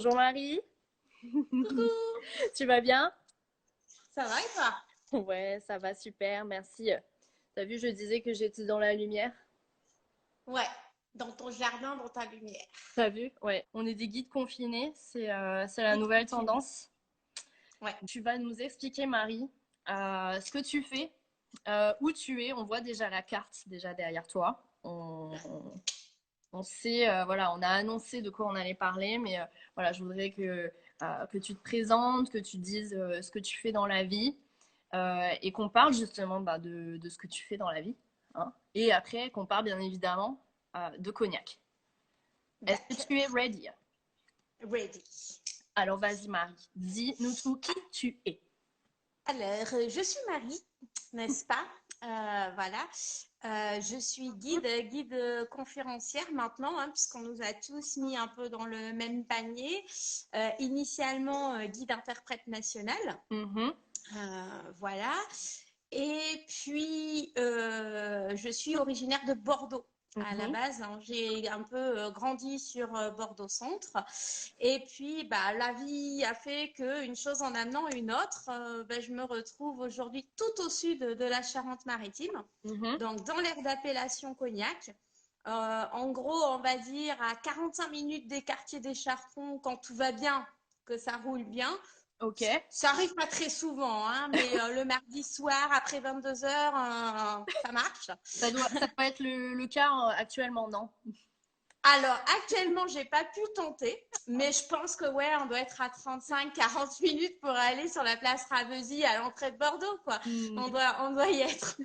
Bonjour Marie, Coucou, tu vas bien? ça va et toi? Ouais, ça va super, merci. T'as vu, je disais que j'étais dans la lumière. Ouais, dans ton jardin, dans ta lumière. T'as vu? Ouais, on est des guides confinés, c'est la Vite nouvelle confiné. tendance. Ouais. Tu vas nous expliquer, Marie, ce que tu fais, où tu es. On voit déjà la carte déjà derrière toi. On sait, voilà, on a annoncé de quoi on allait parler, mais voilà, je voudrais que tu te présentes, que tu dises ce que tu fais dans la vie et qu'on parle justement de ce que tu fais dans la vie. Hein. Et après, qu'on parle bien évidemment de cognac. Est-ce que tu es D'accord. ready? Ready. Alors vas-y Marie, dis-nous tout qui tu es. Alors, je suis Marie, n'est-ce pas? Voilà. Je suis guide conférencière maintenant, hein, puisqu'on nous a tous mis un peu dans le même panier. Initialement, guide interprète national. Mhm, Voilà. Et puis, je suis originaire de Bordeaux à la mhm. base, hein. J'ai un peu grandi sur Bordeaux Centre. Et puis, bah, la vie a fait qu'une chose en amenant une autre, bah, je me retrouve aujourd'hui tout au sud de la Charente-Maritime, Mhm. donc dans l'aire d'appellation Cognac. En gros, on va dire à 45 minutes des quartiers des Chartrons, quand tout va bien, que ça roule bien. Ok. Ça arrive pas très souvent, hein, mais le mardi soir, après 22 heures, ça marche. Ça doit être le cas actuellement, non? Alors, actuellement, j'ai pas pu tenter, mais je pense que ouais, on doit être à 35-40 minutes pour aller sur la place Ravesi à l'entrée de Bordeaux, quoi. Hmm. On doit y être.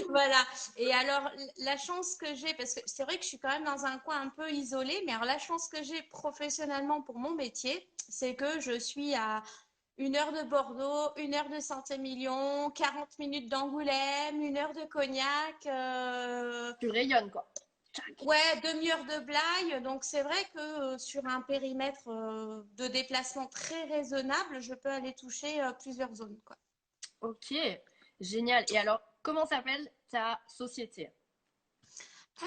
Voilà. Et alors, la chance que j'ai, parce que c'est vrai que je suis quand même dans un coin un peu isolé, mais alors la chance que j'ai professionnellement pour mon métier, c'est que je suis à 1 heure de Bordeaux, 1 heure de Saint-Émilion, 40 minutes d'Angoulême, 1 heure de Cognac, Tu rayonnes, quoi. Tchac. ouais, demi-heure de Blaye. Donc c'est vrai que sur un périmètre de déplacement très raisonnable, je peux aller toucher plusieurs zones, quoi. Ok, génial. Et alors, comment s'appelle ta société?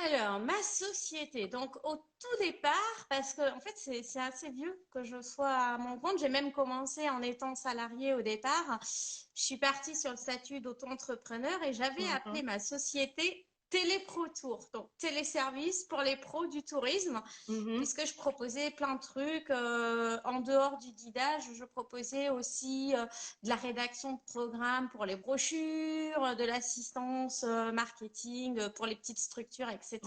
Alors, ma société, donc au tout départ, parce que en fait c'est assez vieux que je sois à mon compte, j'ai même commencé en étant salariée au départ. Je suis partie sur le statut d'auto-entrepreneur et j'avais Mhm, appelé ma société Télépro Tour, donc téléservice pour les pros du tourisme, mhm. puisque je proposais plein de trucs en dehors du guidage. Je proposais aussi de la rédaction de programmes pour les brochures, de l'assistance marketing pour les petites structures, Ouais. etc.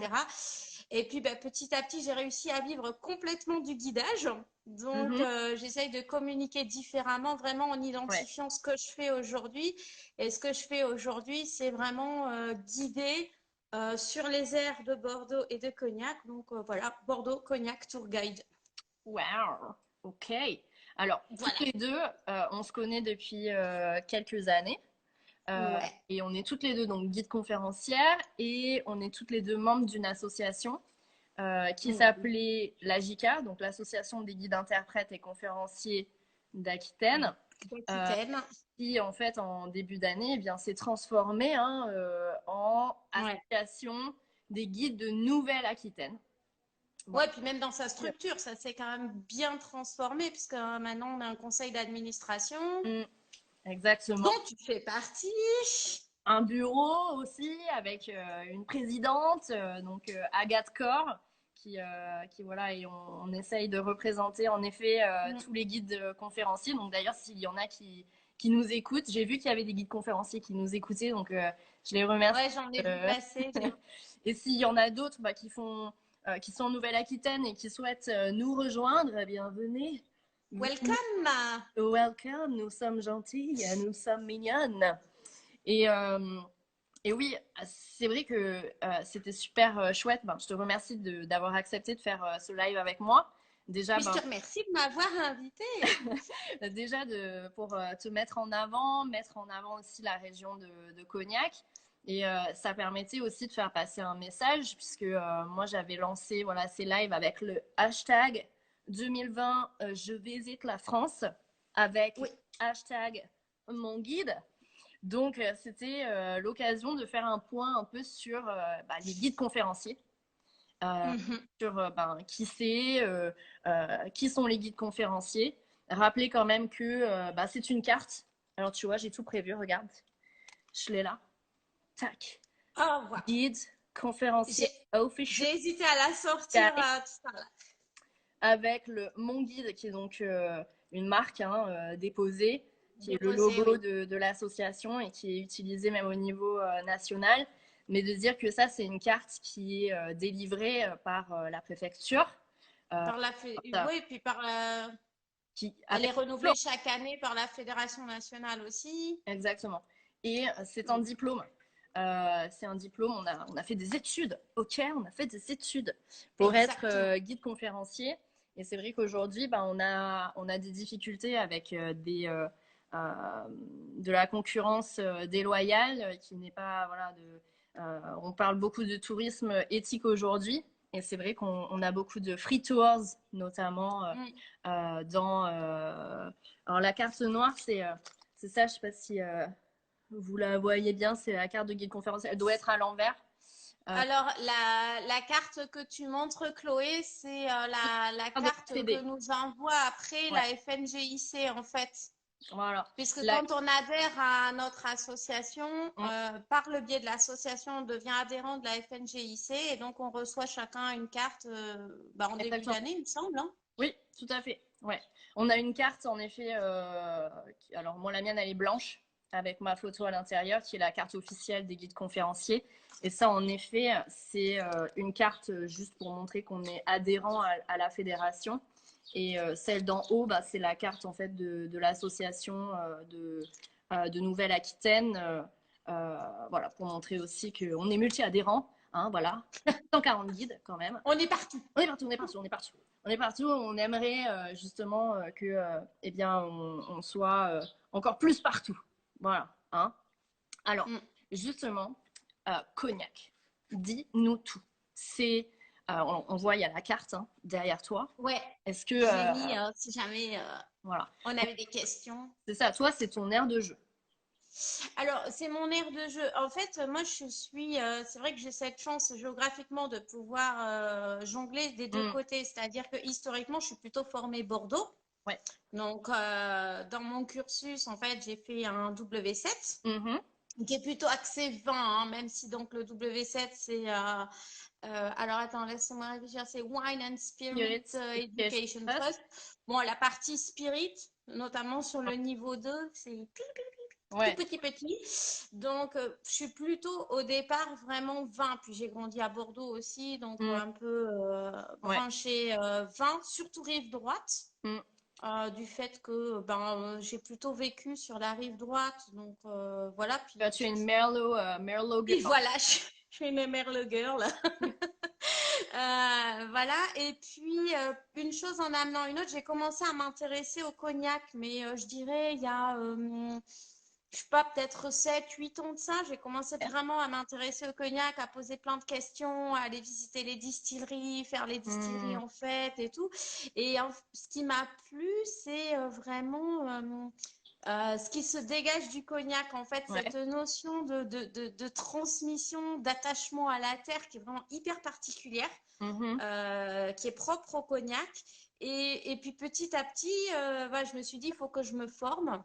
Et puis bah, petit à petit, j'ai réussi à vivre complètement du guidage. Donc, Mhm. j'essaye de communiquer différemment, vraiment en Ouais. identifiant ce que je fais aujourd'hui. Et ce que je fais aujourd'hui, c'est vraiment guider sur les aires de Bordeaux et de Cognac. Donc, voilà, Bordeaux, Cognac, Tour Guide. Wow. Ok. Alors, toutes Voilà. les deux, on se connaît depuis quelques années. Ouais. Et on est toutes les deux donc guides conférencières et on est toutes les deux membres d'une association qui Oui. s'appelait l'AJICA, donc l'Association des guides interprètes et conférenciers d'Aquitaine, euh, D'Aquitaine. qui en fait en début d'année eh bien s'est transformée hein, en Ouais. association des guides de Nouvelle-Aquitaine. Ouais, Voilà. puis même dans sa structure, ça s'est quand même bien transformé, puisque maintenant on a un conseil d'administration Mm, exactement. dont tu fais partie. Un bureau aussi avec une présidente, donc Agathe Corr, qui voilà, et on essaye de représenter en effet Mm. tous les guides conférenciers. Donc d'ailleurs, s'il y en a qui nous écoutent, j'ai vu qu'il y avait des guides conférenciers qui nous écoutaient, donc je les remercie. Ouais, j'en ai vu Euh, passer. et s'il y en a d'autres qui sont en Nouvelle-Aquitaine et qui souhaitent nous rejoindre, eh bien venez. Welcome! Welcome, nous sommes gentilles, nous sommes mignonnes. Et, euh, et oui, c'est vrai que c'était super chouette. Ben, je te remercie d'avoir accepté de faire ce live avec moi. Déjà, Mais je ben, te remercie de m'avoir invitée. pour te mettre en avant aussi la région de Cognac. Et ça permettait aussi de faire passer un message, puisque moi j'avais lancé voilà, ces lives avec le hashtag 2020 Je visite la France, avec Oui, hashtag mon guide. Donc, c'était l'occasion de faire un point un peu sur les guides conférenciers Mhm. sur qui c'est, qui sont les guides conférenciers. Rappeler quand même que c'est une carte. Alors tu vois, j'ai tout prévu, regarde. Je l'ai là. Tac. Au revoir. Guide conférencier J'ai official j'ai hésité à la sortir guide tout à l'heure. avec mon guide qui est donc une marque déposée, qui est le Déposé, logo oui. de l'association et qui est utilisé même au niveau national. Mais de dire que ça, c'est une carte qui est délivrée par la préfecture. Euh, Oui, puis qui, elle avec est renouvelée chaque année par la Fédération nationale aussi. exactement. Et c'est un diplôme. C'est un diplôme, on a fait des études. Ok, on a fait des études pour être Exactement. guide conférencier. Et c'est vrai qu'aujourd'hui, on a des difficultés avec de la concurrence déloyale qui n'est pas. Voilà, on parle beaucoup de tourisme éthique aujourd'hui. Et c'est vrai qu'on a beaucoup de free tours, notamment Mm. dans. Alors, la carte noire, c'est ça, je ne sais pas si vous la voyez bien, c'est la carte de guide conférencier. Elle doit être à l'envers. Euh, Alors, la carte que tu montres, Chloé, c'est la de la carte que Fédé. nous envoie après Ouais, la FNGIC, en fait. voilà. Puisque La... quand on adhère à notre association, Mm, par le biais de l'association, on devient adhérent de la FNGIC et donc on reçoit chacun une carte en début exactement. d'année, il me semble, hein. Oui, tout à fait. Ouais. On a une carte, en effet. Alors, moi, la mienne, elle est blanche, avec ma photo à l'intérieur, qui est la carte officielle des guides conférenciers. Et ça, en effet, c'est une carte juste pour montrer qu'on est adhérent à la fédération. Et celle d'en haut, c'est la carte en fait de l'association de Nouvelle-Aquitaine. Voilà, pour montrer aussi qu'on est multi-adhérents. Hein, voilà. 140 guides quand même. On est partout. On est partout, on est partout, on est partout. On est partout, on aimerait justement que eh bien, on soit encore plus partout. Voilà. Hein. Alors, Mm. justement, Cognac, dis-nous tout. C'est, on voit, il y a la carte derrière toi. Ouais, Est-ce que, je l'ai mis si jamais voilà, on avait des questions. c'est ça, toi, c'est ton aire de jeu. Alors, c'est mon aire de jeu. En fait, moi, c'est vrai que j'ai cette chance géographiquement de pouvoir jongler des deux Mm, côtés. C'est-à-dire que historiquement, je suis plutôt formée Bordeaux. ouais. Donc, dans mon cursus, en fait, j'ai fait un W7 Mhm. qui est plutôt axé vin, hein, même si donc le W7, c'est alors attends, laisse-moi réfléchir, c'est Wine and Spirit Spirit, Education Education Trust. Trust. Bon, la partie spirit, notamment sur le niveau 2, c'est tout Ouais. petit petit. Donc, je suis plutôt au départ vraiment vin. Puis j'ai grandi à Bordeaux aussi, donc Mm, un peu ouais. branché vin, surtout rive droite. Mm. Du fait que j'ai plutôt vécu sur la rive droite, donc voilà. Tu es une Merlot, Merlot Puis girl. voilà, je suis une Merle girl. Voilà. Et puis, une chose en amenant une autre, j'ai commencé à m'intéresser au cognac, mais je dirais il y a, je sais pas, peut-être 7, 8 ans de ça, j'ai commencé vraiment à m'intéresser au cognac, à poser plein de questions, à aller visiter les distilleries, faire les distilleries Mm, en fête et tout. Et ce qui m'a plu, c'est vraiment ce qui se dégage du cognac, en fait, cette ouais. notion de transmission, d'attachement à la terre qui est vraiment hyper particulière, Mhm. qui est propre au cognac. Et puis petit à petit, voilà, je me suis dit, il faut que je me forme.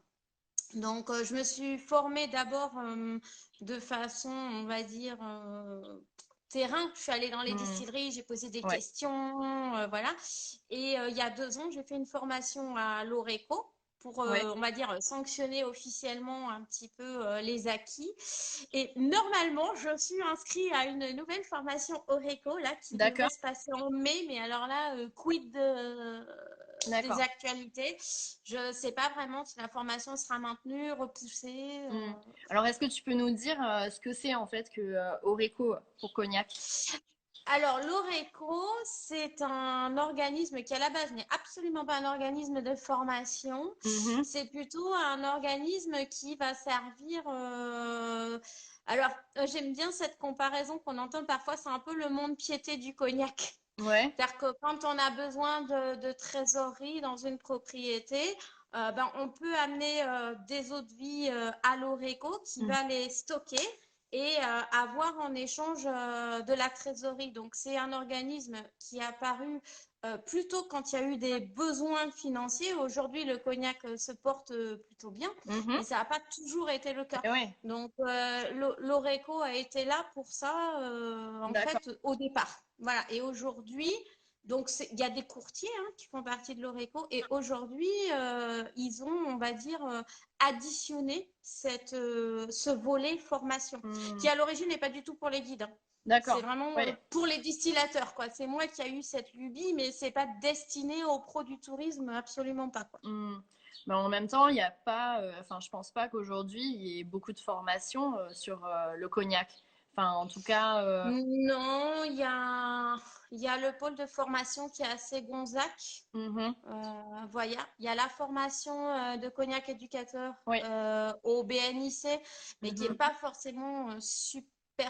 Donc, je me suis formée d'abord de façon, on va dire, terrain. Je suis allée dans les Mm, distilleries, j'ai posé des ouais. questions, voilà. Et il y a 2 ans, j'ai fait une formation à l'Oreco pour, Ouais. on va dire, sanctionner officiellement un petit peu les acquis. Et normalement, je suis inscrite à une nouvelle formation Oreco, là, qui devrait D'accord. se passer en mai. Mais alors là, quid des D'accord. actualités? Je ne sais pas vraiment si la formation sera maintenue, repoussée. Mm. Alors, est-ce que tu peux nous dire ce que c'est en fait que Oreco pour Cognac? Alors, l'Oreco, c'est un organisme qui, à la base, n'est absolument pas un organisme de formation. Mhm. C'est plutôt un organisme qui va servir. Alors, j'aime bien cette comparaison qu'on entend parfois, c'est un peu le monde piété du cognac. Ouais. C'est-à-dire que quand on a besoin de trésorerie dans une propriété, on peut amener des eaux de vie à l'Oreco qui Mm. va les stocker et avoir en échange de la trésorerie. Donc, c'est un organisme qui est apparu plutôt quand il y a eu des besoins financiers. Aujourd'hui, le cognac se porte plutôt bien, Mhm. mais ça n'a pas toujours été le cas. Et ouais, Donc, l'Oreco a été là pour ça, en d'accord. fait, au départ. Voilà. Et aujourd'hui, donc, il y a des courtiers qui font partie de l'Oreco. Et aujourd'hui, ils ont, on va dire, additionné ce volet formation, Hmm. qui à l'origine n'est pas du tout pour les guides. C'est D'accord. vraiment Ouais. pour les distillateurs, quoi. C'est moi qui a eu cette lubie, mais c'est pas destiné aux pros du tourisme, absolument pas, quoi. Hmm. Mais en même temps, il n'y a pas, enfin, je pense pas qu'aujourd'hui il y ait beaucoup de formations sur le cognac. Enfin, en tout cas, Non, il y a le pôle de formation qui est à Ségонzac. mhm. Voilà, il y a la formation de cognac éducateur Oui. au BNIC, mais qui n'est Mhm. pas forcément super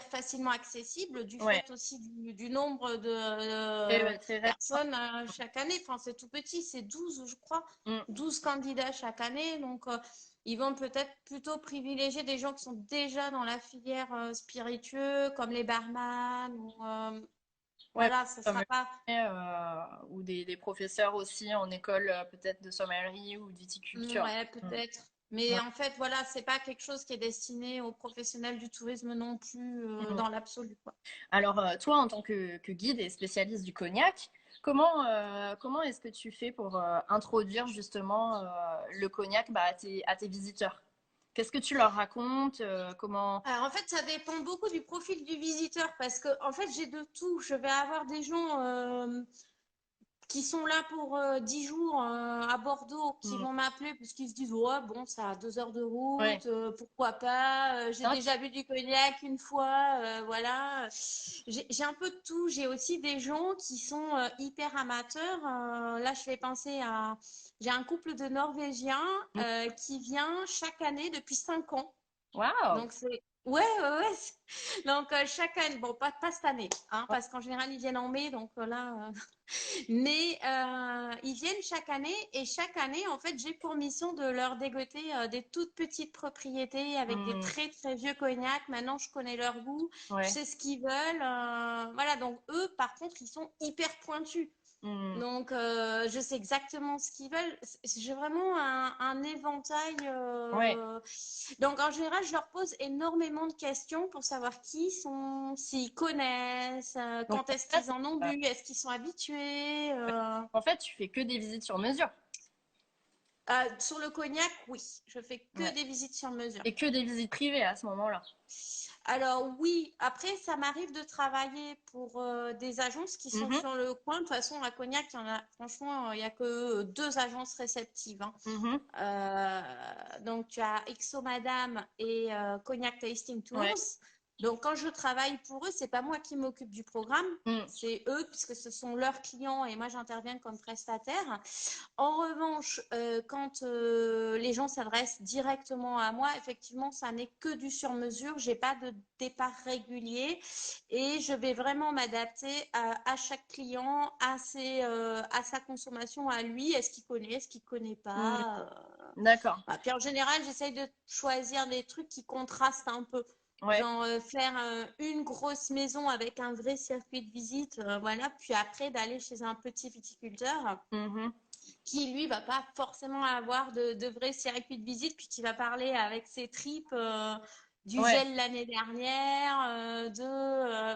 facilement accessible du Ouais. fait aussi du nombre de Et ouais, très restreint. personnes chaque année. Enfin, c'est tout petit, c'est 12, je crois, Hmm. 12 candidats chaque année. Donc, ils vont peut-être plutôt privilégier des gens qui sont déjà dans la filière spiritueux, comme les barman ou Ouais, voilà, ça comme sera pas. ou des professeurs aussi en école peut-être de sommellerie ou de viticulture. Ouais, Hmm. peut-être. Mais Ouais. en fait, voilà, c'est pas quelque chose qui est destiné aux professionnels du tourisme non plus Hmm. dans l'absolu, quoi. Alors, toi, en tant que guide et spécialiste du cognac, comment est-ce que tu fais pour introduire justement le cognac bah, à tes visiteurs? Qu'est-ce que tu leur racontes? Comment... Alors, en fait, ça dépend beaucoup du profil du visiteur parce que, en fait, j'ai de tout. Je vais avoir des gens qui sont là pour 10 jours à Bordeaux, qui Hmm. vont m'appeler parce qu'ils se disent, ouais, bon, ça a 2 heures de Ouais. route, pourquoi pas, j'ai Ah, déjà bu du cognac une fois, voilà. J'ai un peu de tout. J'ai aussi des gens qui sont hyper amateurs. Là, je fais penser à... J'ai un couple de Norvégiens hmm. qui vient chaque année depuis 5 ans. Waouh! Donc, c'est... Ouais, ouais, ouais. Donc, chaque année, bon, pas cette année, hein, parce qu'en général, ils viennent en mai, donc là, mais ils viennent chaque année et chaque année, en fait, j'ai pour mission de leur dégoter des toutes petites propriétés avec des Hmm. très très vieux cognacs. Maintenant, je connais leur goût, je Ouais. sais ce qu'ils veulent. Voilà, donc eux, par contre, ils sont hyper pointus. Hmm. Donc, je sais exactement ce qu'ils veulent. J'ai vraiment un éventail. Ouais. Donc, en général, je leur pose énormément de questions pour savoir qui ils sont, s'ils connaissent, Donc, quand est-ce qu'ils en ont bu, est-ce qu'ils sont habitués. en fait, tu fais que des visites sur mesure. Sur le cognac, oui, je fais que Ouais. des visites sur mesure. Et que des visites privées à ce moment-là. Alors oui, après, ça m'arrive de travailler pour des agences qui sont Mhm. sur le coin. De toute façon, à Cognac, il y en a, franchement, il n'y a que 2 agences réceptives, hein. Mhm. Donc, tu as XO Madame et Cognac Tasting Tours. Ouais. Donc, quand je travaille pour eux, c'est pas moi qui m'occupe du programme, Hmm. c'est eux, puisque ce sont leurs clients et moi, j'interviens comme prestataire. En revanche, quand les gens s'adressent directement à moi, effectivement, ça n'est que du sur-mesure. J'ai pas de départ régulier et je vais vraiment m'adapter à chaque client, à sa consommation, à lui. Est-ce qu'il connaît, est-ce qu'il connaît Hmm. pas D'accord. Voilà. Puis en général, j'essaye de choisir des trucs qui contrastent un peu. Ouais. Genre faire une grosse maison avec un vrai circuit de visite, voilà. Puis après, d'aller chez un petit viticulteur Mhm. qui lui va pas forcément avoir de vrai circuit de visite, puis qui va parler avec ses tripes du Ouais. gel l'année dernière,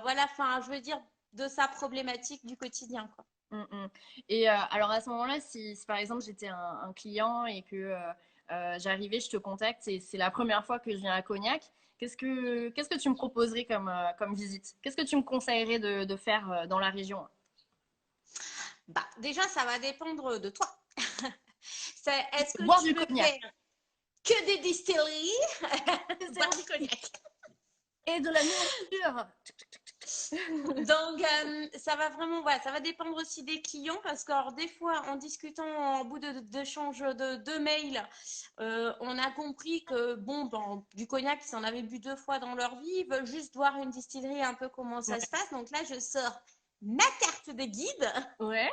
voilà, enfin, je veux dire, de sa problématique du quotidien, quoi. Mm, mm. Et alors à ce moment-là, si par exemple j'étais un client et que j'arrivais, je te contacte et c'est la première fois que je viens à Cognac, qu'est-ce que tu me proposerais comme, comme visite? Qu'est-ce que tu me conseillerais de faire dans la région? Bah, déjà, ça va dépendre de toi. Est-ce que Boire tu du veux cognac faire que des distilleries, boire du cognac? et de la nourriture. Donc, ça va vraiment, voilà, ça va dépendre aussi des clients parce que, alors, des fois, en discutant en bout d'échange de mails, on a compris que, bon, ben, du cognac, ils en avaient bu 2 fois dans leur vie, ils veulent juste voir une distillerie un peu comment ça Ouais. se passe. Donc là, je sors ma carte de guide. Ouais.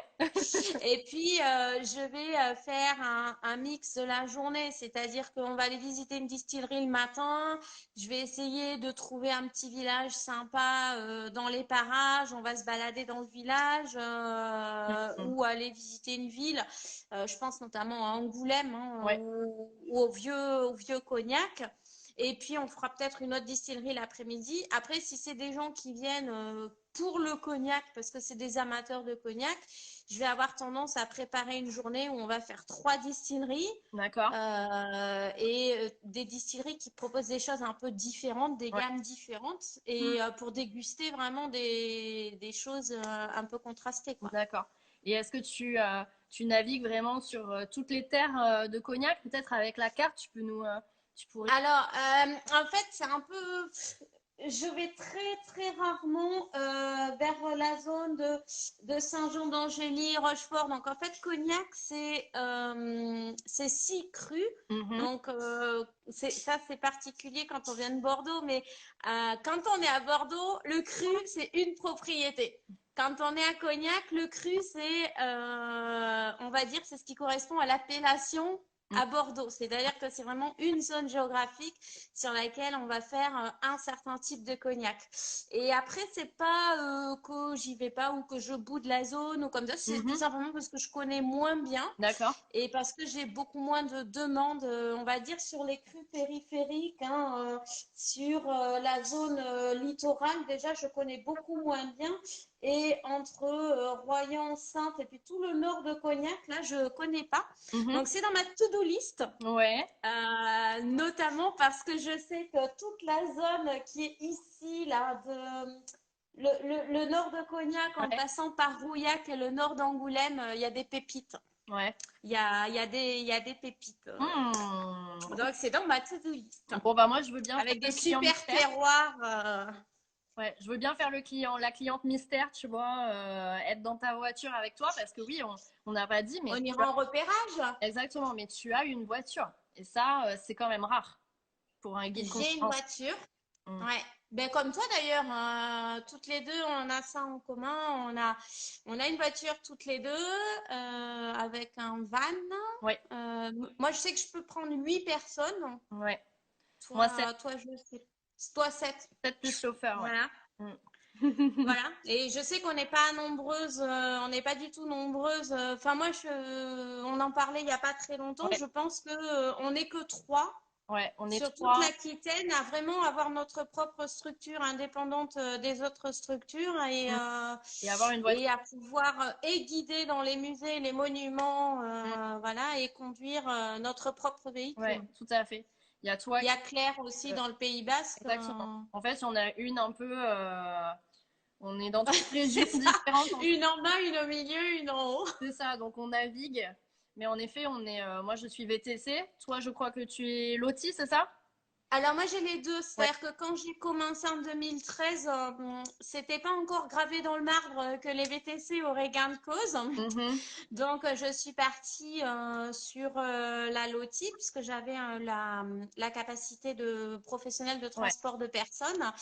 Et puis, je vais faire un mix de la journée, c'est-à-dire qu'on va aller visiter une distillerie le matin. Je vais essayer de trouver un petit village sympa dans les parages. On va se balader dans le village Mhm. ou aller visiter une ville. Je pense notamment à Angoulême hein, Ouais. ou au vieux Cognac. Et puis, on fera peut-être une autre distillerie l'après-midi. Après, si c'est des gens qui viennent pour le cognac, parce que c'est des amateurs de cognac, je vais avoir tendance à préparer une journée où on va faire 3 distilleries D'accord. et des distilleries qui proposent des choses un peu différentes, des Ouais. gammes différentes, Hmm. et pour déguster vraiment des choses un peu contrastées, quoi. D'accord. Et est-ce que tu navigues vraiment sur toutes les terres de Cognac? Peut-être avec la carte, tu pourrais. Alors, en fait, c'est un peu. Je vais très, très rarement vers la zone de Saint-Jean d'Angély, Rochefort. Donc, en fait, Cognac, c'est si cru. Mhm. Donc, ça, c'est particulier quand on vient de Bordeaux. Mais quand on est à Bordeaux, le cru, c'est une propriété. Quand on est à Cognac, le cru, on va dire, c'est ce qui correspond à l'appellation Mhm. à Bordeaux. C'est-à-dire que c'est vraiment une zone géographique sur laquelle on va faire un certain type de cognac. Et après, c'est pas que j'y vais pas ou que je boude la zone ou comme ça, c'est tout Mhm. simplement parce que je connais moins bien D'accord. et parce que j'ai beaucoup moins de demandes, on va dire, sur les crus périphériques, hein, sur la zone littorale. Déjà, je connais beaucoup moins bien. Et entre Royan, Saintes et puis tout le nord de Cognac, là, je connais pas. Mhm. Donc, c'est dans ma to-do list. Ouais. Notamment parce que je sais que toute la zone qui est ici, là, le nord de Cognac, en Ouais. passant par Rouillac et le nord d'Angoulême, il y a des pépites. Ouais. Il y a des pépites. Hmm. Donc, c'est dans ma to-do list. Bon, bah moi, je veux bien faire Avec le des client super mystère. terroirs. Ouais, je veux bien faire la cliente mystère, tu vois, être dans ta voiture avec toi, parce que oui, on n'a pas dit, mais On tu ira as, en repérage. exactement, mais tu as une voiture. Et ça, c'est quand même rare pour un guide J'ai une conférence. voiture. Hmm. Ouais. Ben, comme toi d'ailleurs, toutes les deux, on a ça en commun. On a une voiture toutes les deux avec un van. Ouais, Moi, je sais que je peux prendre 8 personnes. ouais. Moi, Toi, je sais. Toi, 7. 7 plus chauffeur, ouais. Voilà. Hmm. Voilà. Et je sais qu'on n'est pas nombreuses, on n'est pas du tout nombreuses. Enfin, on en parlait il n'y a pas très longtemps. Ouais, Je pense que on n'est que 3 ouais, on est sur toute trois. l'Aquitaine à vraiment avoir notre propre structure indépendante des autres structures Hmm. Et avoir une voiture. et à pouvoir et guider dans les musées, les monuments, Hmm. voilà, et conduire notre propre véhicule. Ouais, tout à fait. Il y a toi Il y qui. a Claire aussi euh, dans le Pays Basque. exactement. En fait, on a une un peu. On est dans 3 régions C'est ça, différentes. une en bas, une au milieu, une en haut. C'est ça, donc on navigue. Mais en effet, moi je suis VTC. Toi, je crois que tu es Loti, c'est ça? Alors moi j'ai les deux, Ouais. c'est-à-dire que quand j'ai commencé en 2013, c'était pas encore gravé dans le marbre que les VTC auraient gain de cause. Mhm. Donc je suis partie sur la LOTI puisque j'avais la capacité de professionnel de Ouais. transport de personnes.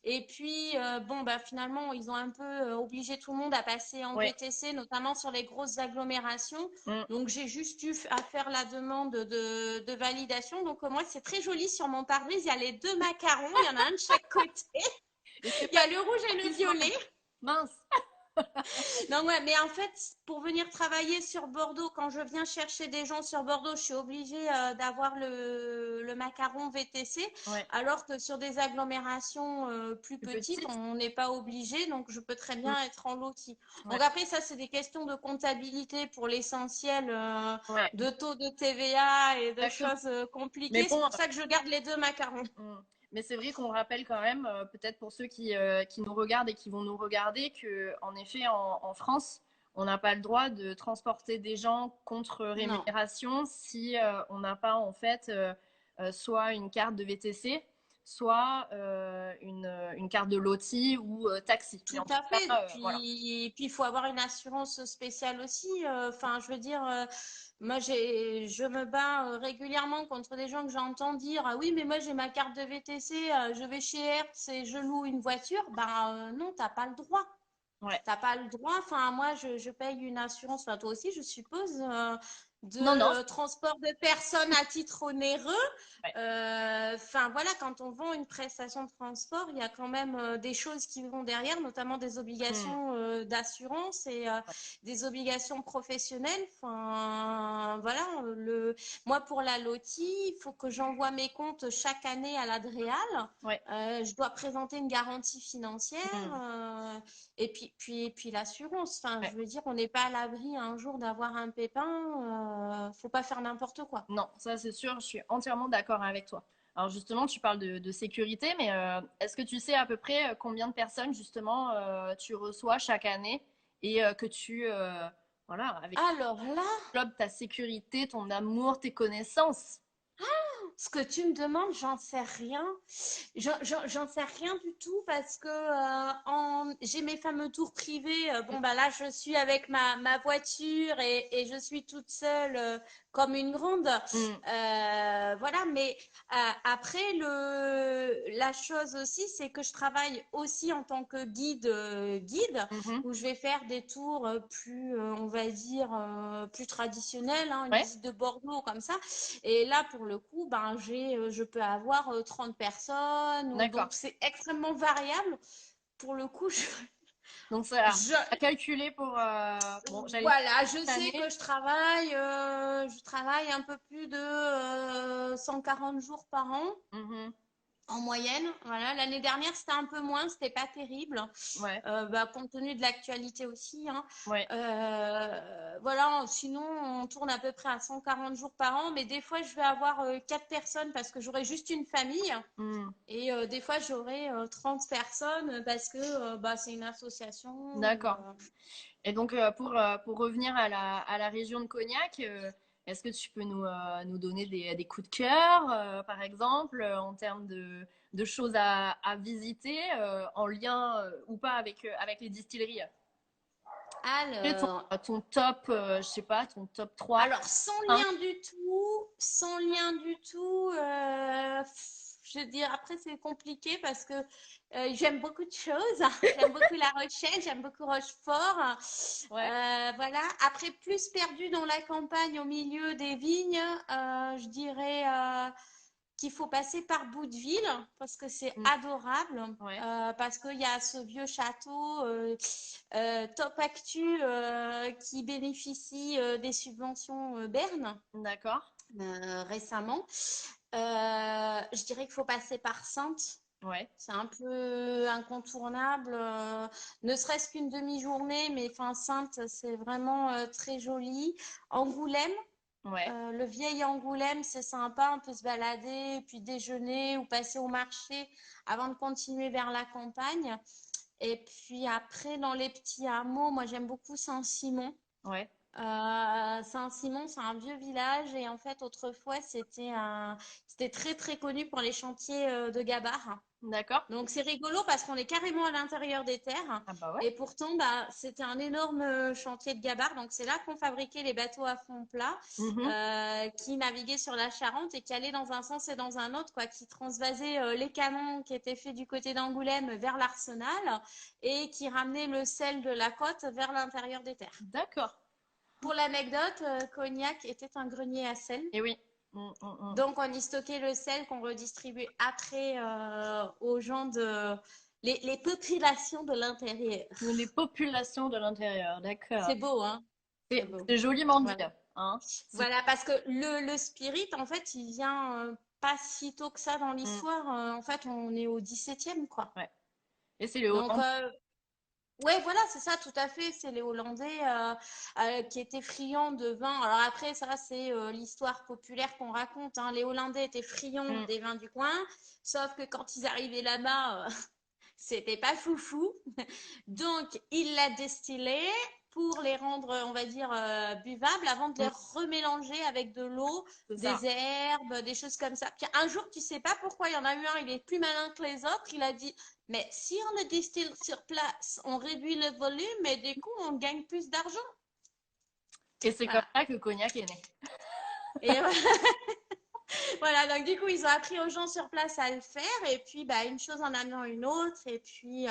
Et puis bon bah finalement ils ont un peu obligé tout le monde à passer en Ouais. VTC, notamment sur les grosses agglomérations. Mm. Donc, j'ai juste eu à faire la demande de validation. Donc, moi, c'est très joli sur mon pare-brise. Il y a les deux macarons. Il y en a un de chaque côté. Et c'est Il y pas a le rouge et le glissant. violet. Mince. Donc, ouais, mais en fait, pour venir travailler sur Bordeaux, quand je viens chercher des gens sur Bordeaux, je suis obligée d'avoir le macaron VTC. Ouais. Alors que sur des agglomérations plus Plus petites, petite. on n'est pas obligé. Donc, je peux très Mm. bien être en loti. Ouais. Donc, après, ça, c'est des questions de comptabilité pour l'essentiel Ouais. de taux de TVA et de Exactement. choses Mais compliquées. C'est bon, pour ça que je garde les deux macarons. mais c'est vrai qu'on rappelle quand même, peut-être pour ceux qui nous regardent et qui vont nous regarder, que en effet, en France, on n'a pas le droit de transporter des gens contre Non. rémunération si on n'a pas en fait soit une carte de VTC, soit une carte de loti ou taxi. Mais Tout en tout à cas, fait. voilà. Puis, il faut avoir une assurance spéciale aussi. Enfin, je veux dire, moi, je me bats régulièrement contre des gens que j'entends dire, ah oui, mais moi, j'ai ma carte de VTC, je vais chez Hertz et je loue une voiture. Ben, non, t'as pas le droit. Ouais. T'as pas le droit. Enfin, moi, je paye une assurance, enfin, toi aussi, je suppose, de Non, non. transport de personnes à titre onéreux. Ouais. Enfin, voilà, quand on vend une prestation de transport, il y a quand même des choses qui vont derrière, notamment des Hmm. obligations d'assurance et Ouais. des obligations professionnelles. Enfin, voilà, moi, pour la LOTI, il faut que j'envoie mes comptes chaque année à l'Adréal. Ouais. Je dois présenter une garantie financière. Hmm. Et puis l'assurance, enfin, Ouais. je veux dire, on n'est pas à l'abri un jour d'avoir un pépin, faut pas faire n'importe quoi. Non, ça c'est sûr, je suis entièrement d'accord avec toi. Alors justement, tu parles de sécurité, mais est-ce que tu sais à peu près combien de personnes justement tu reçois chaque année et que tu, voilà, avec Alors là, ta sécurité, ton amour, tes connaissances. ce que tu me demandes, j'en sais rien. J'en sais rien du tout parce que j'ai mes fameux tours privés. Bon, bah là, je suis avec ma voiture et je suis toute seule comme une grande. Hmm. Voilà, mais après, la chose aussi, c'est que je travaille aussi en tant que guide, Mhm. où je vais faire des tours plus, on va dire, plus traditionnels, hein, une Ouais, visite de Bordeaux comme ça. Et là, pour le coup, ben, je peux avoir 30 personnes. d'accord. Donc, c'est extrêmement variable. Pour le coup, Donc ça je, a calculé pour, bon, j'allais dire voilà, je cette sais année. que je travaille un peu plus de 140 jours par an. Mhm. En moyenne, voilà. L'année dernière, c'était un peu moins, c'était pas terrible, Ouais, bah, compte tenu de l'actualité aussi, hein. ouais. Voilà, sinon, on tourne à peu près à 140 jours par an, mais des fois, je vais avoir 4 personnes parce que j'aurai juste une famille, Hmm. et des fois, j'aurai 30 personnes parce que bah, c'est une association. D'accord. Et donc, pour revenir à la région de Cognac, est-ce que tu peux nous donner des coups de cœur, par exemple, en termes de choses à visiter, en lien ou pas avec les distilleries? Quel est Alors, ton top, je sais pas, ton top 3, Alors, sans 5? lien du tout, sans lien du tout, je veux dire, après c'est compliqué parce que j'aime beaucoup de choses. J'aime beaucoup La Rochelle, j'aime beaucoup Rochefort. Ouais. Voilà. Après, plus perdu dans la campagne au milieu des vignes, je dirais qu'il faut passer par Bouteville parce que c'est Mm. adorable, Ouais. parce qu'il y a ce vieux château Top Actu qui bénéficie des subventions Berne D'accord. récemment. Je dirais qu'il faut passer par Saintes. Ouais. C'est un peu incontournable, ne serait-ce qu'une demi-journée, mais enfin Saintes, c'est vraiment très joli. Angoulême, Ouais. le vieil Angoulême, c'est sympa, on peut se balader, puis déjeuner ou passer au marché avant de continuer vers la campagne. Et puis après, dans les petits hameaux, moi j'aime beaucoup Saint-Simon. Ouais. Saint-Simon, c'est un vieux village et en fait, autrefois, c'était très très connu pour les chantiers de gabarre. D'accord. Donc c'est rigolo parce qu'on est carrément à l'intérieur des terres Ah bah ouais. et pourtant bah, c'était un énorme chantier de gabarre. Donc c'est là qu'on fabriquait les bateaux à fond plat Mhm. qui naviguaient sur la Charente et qui allaient dans un sens et dans un autre, quoi, qui transvasaient les canons qui étaient faits du côté d'Angoulême vers l'Arsenal et qui ramenaient le sel de la côte vers l'intérieur des terres. D'accord. Pour l'anecdote, Cognac était un grenier à sel. Et oui. Mm, mm, mm. Donc, on y stockait le sel qu'on redistribuait après aux gens les populations de l'intérieur. Les populations de l'intérieur, d'accord. C'est beau, hein? C'est beau. C'est joliment dit, Voilà. hein. Voilà, parce que le spirit, en fait, il vient pas si tôt que ça dans Mm, l'histoire. En fait, on est au 17e, quoi. ouais. Et c'est le Donc, Hollande. ouais, voilà, c'est ça, tout à fait. C'est les Hollandais qui étaient friands de vin. Alors après, ça, c'est l'histoire populaire qu'on raconte, hein. Les Hollandais étaient friands Mm, des vins du coin, sauf que quand ils arrivaient là-bas, c'était pas foufou. Donc, ils la distillaient pour les rendre, on va dire, buvables avant de les mm, remélanger avec de l'eau, c'est ça. des herbes, des choses comme ça. Puis un jour, tu sais pas pourquoi, il y en a eu un, il est plus malin que les autres. Il a dit, mais si on le distille sur place, on réduit le volume et du coup, on gagne plus d'argent. Et c'est comme Voilà. ça que Cognac est né. Et, Voilà, donc du coup, ils ont appris aux gens sur place à le faire. Et puis, bah, une chose en amenant une autre. Et puis,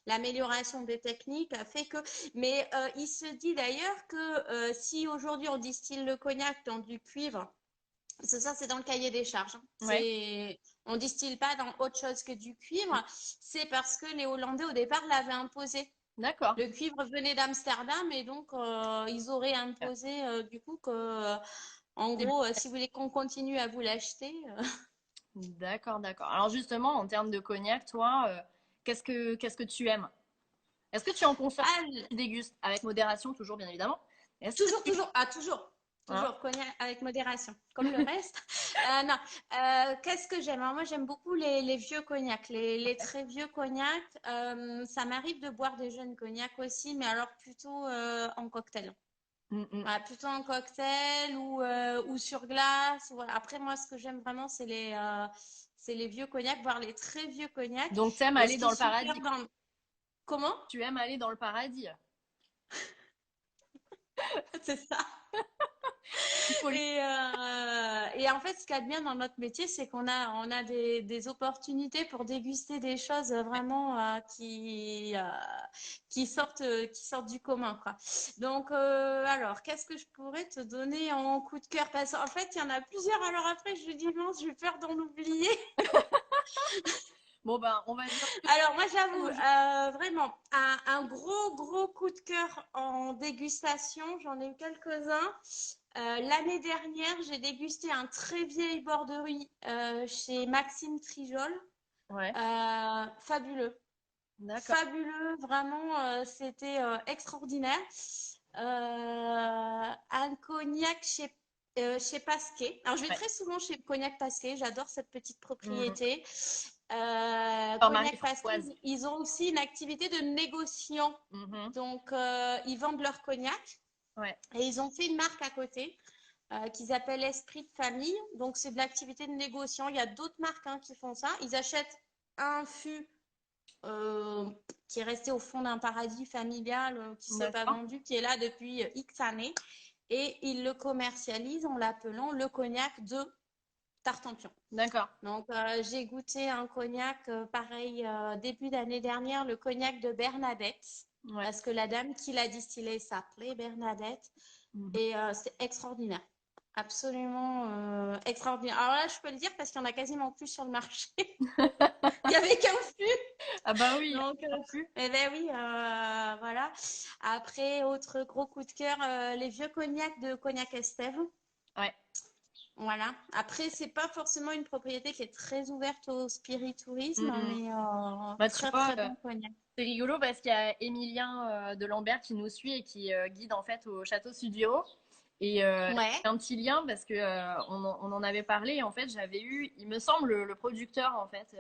l'amélioration des techniques a fait que. Mais il se dit d'ailleurs que si aujourd'hui on distille le cognac dans du cuivre, parce que ça, c'est dans le cahier des charges, hein. Ouais, On distille pas dans autre chose que du cuivre. C'est parce que les Hollandais, au départ, l'avaient imposé. d'accord. Le cuivre venait d'Amsterdam et donc ils auraient imposé du coup que, en gros, si vous voulez qu'on continue à vous l'acheter. D'accord, d'accord. Alors justement, en termes de cognac, toi, qu'est-ce que tu aimes? Est-ce que tu en consommes, Ah, tu dégustes avec modération, toujours bien évidemment. Est-ce que toujours, tu... toujours, toujours. Hein? Toujours, cognac avec modération, comme le reste. Non, qu'est-ce que j'aime? Alors, moi, j'aime beaucoup les vieux cognacs, les très vieux cognacs. Ça m'arrive de boire des jeunes cognacs aussi, mais alors plutôt en cocktail. Mm, mm. Voilà, plutôt en cocktail ou sur glace. Voilà. Après, moi, ce que j'aime vraiment, c'est les vieux cognacs, voire les très vieux cognacs. Donc, tu aimes Et aller ce qui dans est le super paradis. dans... Comment? Tu aimes aller dans le paradis. C'est ça. Il faut le- Et en fait, ce qu'il y a de bien dans notre métier, c'est qu'on a des opportunités pour déguster des choses vraiment qui sortent du commun, quoi. Donc, alors, qu'est-ce que je pourrais te donner en coup de cœur? Parce qu'en fait, il y en a plusieurs. Alors après, je dis mince, j'ai peur d'en oublier. Bon, ben, on va dire que Alors, moi, j'avoue, nos jours. vraiment, un gros, gros coup de cœur en dégustation, j'en ai eu quelques-uns. L'année dernière, j'ai dégusté un très vieil borderie chez Maxime Trijol. Ouais, Fabuleux. d'accord. Fabuleux, vraiment, c'était extraordinaire. Un cognac chez Pasquet. Alors, je vais Ouais. très souvent chez Cognac Pasquet, j'adore cette petite Mhm. propriété. Alors, Cognac Pasquet, Marie-Françoise. ils ont aussi une activité de négociant. Mhm. Donc, ils vendent leur cognac Ouais, et ils ont fait une marque à côté qu'ils appellent Esprit de famille. Donc, c'est de l'activité de négociant. Il y a d'autres marques hein, qui font ça. Ils achètent un fût euh, qui est resté au fond d'un paradis familial, qui ne s'est pas d'accord. vendu, qui est là depuis X années. Et ils le commercialisent en l'appelant le cognac de Tartampion. D'accord. Donc, j'ai goûté un cognac pareil début d'année dernière, le cognac de Bernadette, Ouais. parce que la dame qui l'a distillé s'appelait Bernadette. Mhm. Et c'est extraordinaire. Absolument extraordinaire. Alors là, je peux le dire parce qu'il y en a quasiment plus sur le marché. Il y avait qu'un fût. Ah bah oui, Donc, non plus. eh ben oui, voilà. Après, autre gros coup de cœur, les vieux cognacs de Cognac Estève. Ouais. Voilà. Après, c'est pas forcément une propriété qui est très ouverte au spiritourisme, Mhm. mais Bah, tu très vois, très bon cognac. c'est rigolo parce qu'il y a Émilien de Lambert qui nous suit et qui guide en fait au château Sudiro. Et Ouais. un petit lien parce que on en avait parlé. Et en fait, j'avais eu, il me semble, le producteur en fait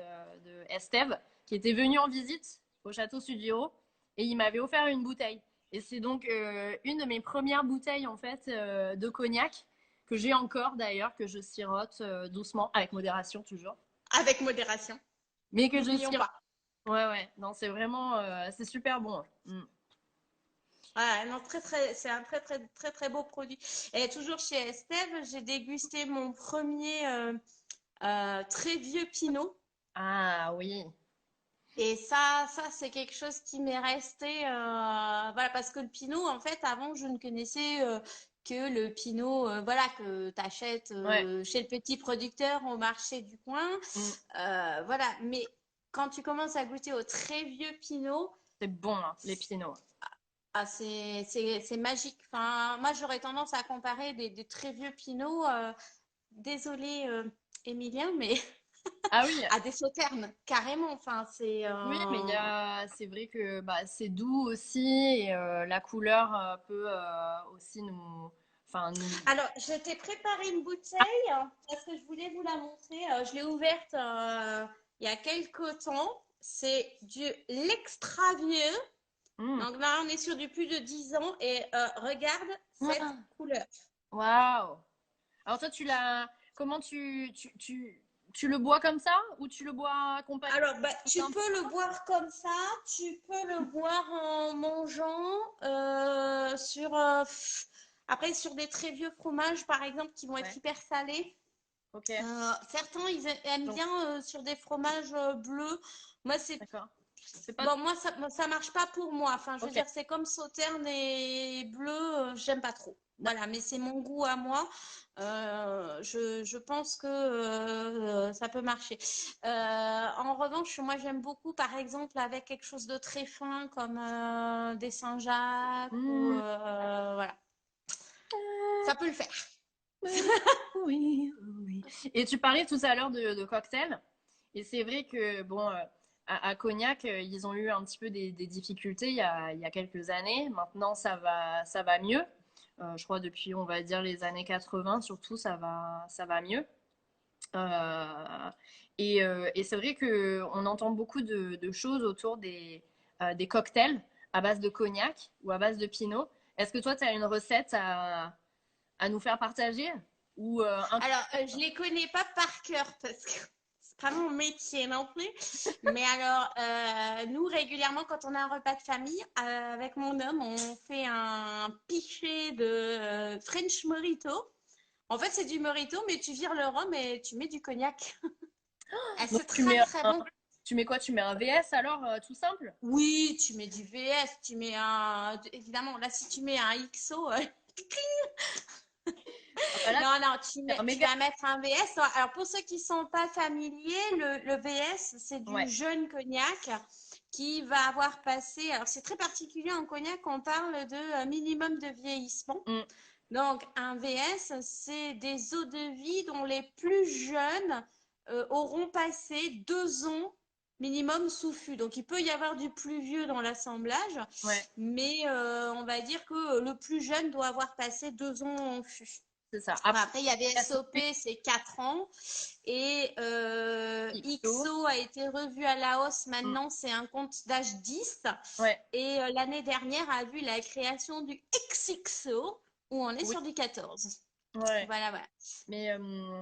de Estève qui était venu en visite au château Sudiro et il m'avait offert une bouteille. Et c'est donc une de mes premières bouteilles en fait de cognac que j'ai encore d'ailleurs que je sirote doucement avec modération toujours, Avec modération. mais que je N'oublions sirote. pas. Ouais ouais, non c'est vraiment c'est super bon. Mm. Ouais, non, c'est un très, très, très, très beau produit. Et toujours chez Estève, j'ai dégusté mon premier très vieux Pinot. Ah oui. Et ça c'est quelque chose qui m'est resté, voilà, parce que le Pinot, en fait, avant, je ne connaissais que le Pinot, voilà, que tu achètes Ouais. chez le petit producteur au marché du coin. Mm. Voilà, mais quand tu commences à goûter au très vieux Pinot, C'est bon hein, les pinots. ah, c'est magique. Enfin, moi, j'aurais tendance à comparer des très vieux Pinots, désolé Émilien, mais Ah oui, à des sauternes, carrément. Enfin, oui, mais c'est vrai que bah, c'est doux aussi et la couleur peut aussi nous. Alors, je t'ai préparé une Ah, bouteille parce que je voulais vous la montrer. Je l'ai ouverte il y a quelques temps. C'est du l'extra vieux. hmm. Donc là, on est sur du plus de 10 ans et regarde cette Ah, couleur. waouh. Alors toi, comment tu le bois comme ça ou tu le bois accompagné Alors, bah, tu d'un peux le boire comme ça, tu peux le boire en mangeant après sur des très vieux fromages, par exemple, qui vont être ouais. hyper salés. Ok, Certains, ils aiment donc, bien sur des fromages bleus. Moi, c'est d'accord. C'est pas. bon, moi, ça marche pas pour moi. Enfin, je veux Ok, dire, c'est comme sauterne et bleu, j'aime pas trop. d'accord. Voilà, mais c'est mon goût à moi. Je pense que ça peut marcher. En revanche, moi, j'aime beaucoup, par exemple, avec quelque chose de très fin, comme des Saint-Jacques ou Hmm. voilà, ça peut le faire. Oui, oui. Et tu parlais tout à l'heure de cocktails. Et c'est vrai que, bon, à Cognac, ils ont eu un petit peu des difficultés il y a quelques années. Maintenant, ça va mieux. Je crois depuis, on va dire, les années 80, surtout, ça va mieux. Euh, et c'est vrai qu'on entend beaucoup de choses autour des cocktails à base de cognac ou à base de pinot. Est-ce que toi, tu as une recette à nous faire partager? Ou un... Alors, je les connais pas par cœur parce que c'est pas mon métier non plus. Mais alors, nous, régulièrement, quand on a un repas de famille, avec mon homme, on fait un pichet de French Mojito. En fait, c'est du Mojito, mais tu vires le rhum et tu mets du cognac. Ah, Donc c'est très, très bon. tu mets quoi? Tu mets un VS alors, tout simple? Oui, tu mets du VS, tu mets un... Évidemment, là, si tu mets un XO, Ah bah là, non, non, c'est un tu méga. vas mettre un VS. Alors, pour ceux qui ne sont pas familiers, le VS, c'est du Ouais. jeune cognac qui va avoir passé. Alors, c'est très particulier en cognac, on parle de minimum de vieillissement. Mm, Donc, un VS, c'est des eaux de vie dont les plus jeunes auront passé 2 ans minimum sous fût. Donc, il peut y avoir du plus vieux dans l'assemblage, ouais, mais on va dire que le plus jeune doit avoir passé 2 ans en fût. c'est ça. Bon, Après, après, il y avait SOP, c'est 4 ans. Et XO. XO a été revu à la hausse. Mm, Maintenant, c'est un compte d'âge 10. ouais. Et l'année dernière a vu la création du XXO, où on est Oui. sur du 14. Ouais. Voilà, voilà. Mais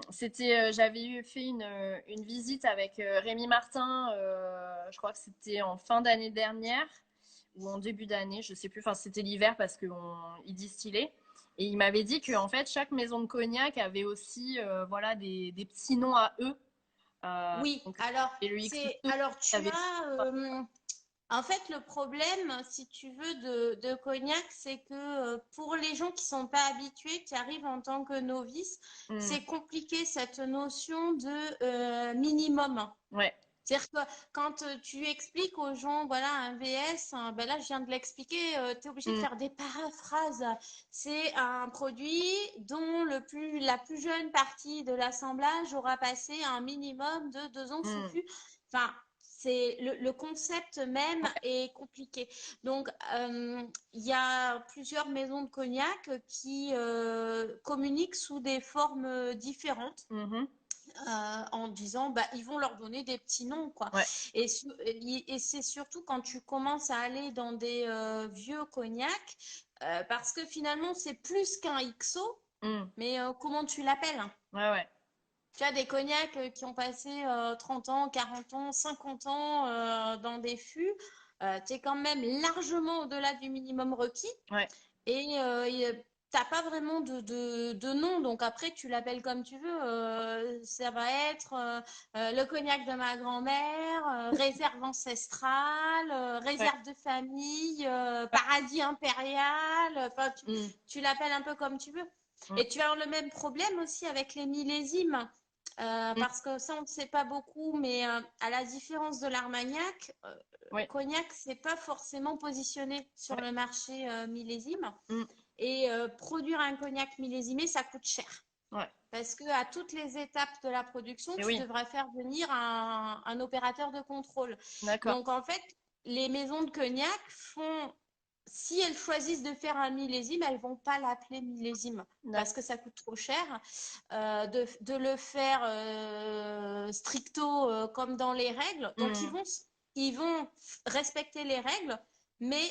c'était, j'avais fait une visite avec Rémi Martin, je crois que c'était en fin d'année dernière ou en début d'année, je sais plus. Enfin, c'était l'hiver parce qu'il distillait. Et il m'avait dit que en fait, chaque maison de cognac avait aussi voilà, des petits noms à eux. Oui, Donc, alors, et le XXO, alors il tu avait. as, en fait, le problème, si tu veux, de cognac, c'est que pour les gens qui sont pas habitués, qui arrivent en tant que novices, Hmm, c'est compliqué cette notion de minimum. ouais. C'est-à-dire que quand tu expliques aux gens, voilà, un VS, ben là, je viens de l'expliquer, tu es obligé de Hmm, faire des paraphrases. C'est un produit dont la plus jeune partie de l'assemblage aura passé un minimum de 2 ans sous hmm. fût. Enfin, c'est le concept même Ouais. est compliqué. Donc, il y a plusieurs maisons de cognac qui communiquent sous des formes différentes Mhm, en disant bah, ils vont leur donner des petits noms quoi. ouais. Et c'est surtout quand tu commences à aller dans des vieux cognacs parce que finalement c'est plus qu'un XO, Hmm, mais comment tu l'appelles? ouais, ouais. Tu as des cognacs qui ont passé 30 ans, 40 ans, 50 ans dans des fûts. Tu es quand même largement au-delà du minimum requis. Ouais. Et t'as pas vraiment de nom, donc après tu l'appelles comme tu veux. Ça va être le cognac de ma grand-mère, réserve ancestrale, Ouais. réserve de famille, Ouais. paradis impérial. Enfin, Hmm, tu l'appelles un peu comme tu veux. hmm, Et tu as le même problème aussi avec les millésimes. hmm. Parce que ça, on ne sait pas beaucoup, mais à la différence de l'Armagnac, Ouais. Cognac, c'est pas forcément positionné sur Ouais. le marché millésime. Hmm, Et produire un cognac millésimé, ça coûte cher. ouais. Parce que à toutes les étapes de la production, Et tu oui. devras faire venir un opérateur de contrôle. D'accord. Donc en fait, les maisons de cognac font, si elles choisissent de faire un millésime, elles vont pas l'appeler millésime parce D'accord. que ça coûte trop cher. De le faire stricto comme dans les règles. Donc Hmm, ils vont respecter les règles, mais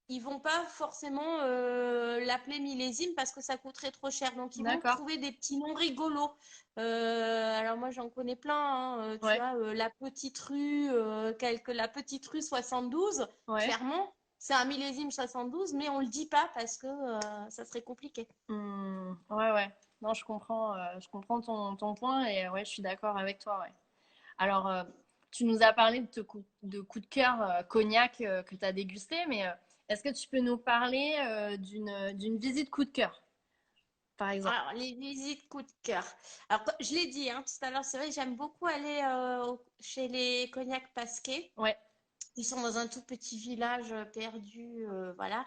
ils vont pas forcément l'appeler millésime parce que ça coûterait trop cher. Donc, ils vont d'accord. trouver des petits noms rigolos. Alors, moi, j'en connais plein, hein. Tu Ouais. as la petite rue, la petite rue 72, Ouais. clairement. C'est un millésime 72, mais on le dit pas parce que ça serait compliqué. Hmm, ouais, ouais. Non, je comprends ton point et ouais, je suis d'accord avec toi. Ouais. Alors, tu nous as parlé de coup de cœur cognac que tu as dégusté, mais est-ce que tu peux nous parler d'une visite coup de cœur, par exemple? Alors, les visites coup de cœur. Alors, je l'ai dit hein, tout à l'heure, c'est vrai, j'aime beaucoup aller chez les Cognac Pasquet. Ouais, Ils sont dans un tout petit village perdu, voilà.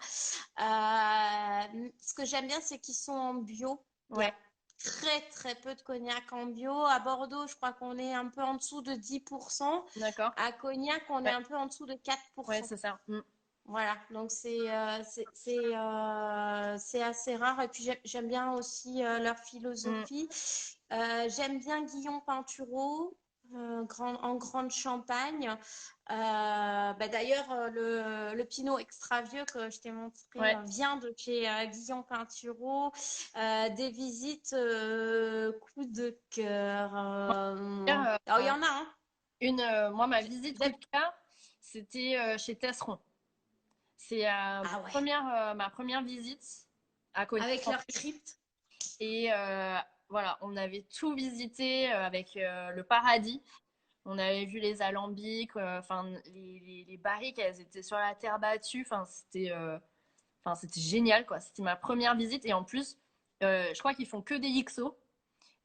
Ce que j'aime bien, c'est qu'ils sont en bio. Il y a ouais, très très peu de cognac en bio. À Bordeaux, je crois qu'on est un peu en dessous de 10%. d'accord. À Cognac, on est Ouais, un peu en dessous de ouais, 4%. c'est ça. Mm. Voilà, donc c'est assez rare. Et puis j'aime bien aussi leur Mm. philosophie. J'aime bien Guillaume Pinturo en Grande Champagne. D'ailleurs, le Pinot extra vieux que je t'ai montré Ouais. vient de chez Guillaume Pinturo. Des visites coup de cœur. Moi, Alors, il y en a, hein. moi, ma visite coup de cœur, c'était chez Tesseron. C'est Ah ouais, ma première visite à Cognac. avec leur crypte. Et voilà, on avait tout visité avec le paradis. On avait vu les alambics, enfin les barriques, elles étaient sur la terre battue. Enfin, c'était génial, quoi. C'était ma première visite. Et en plus, je crois qu'ils font que des XO.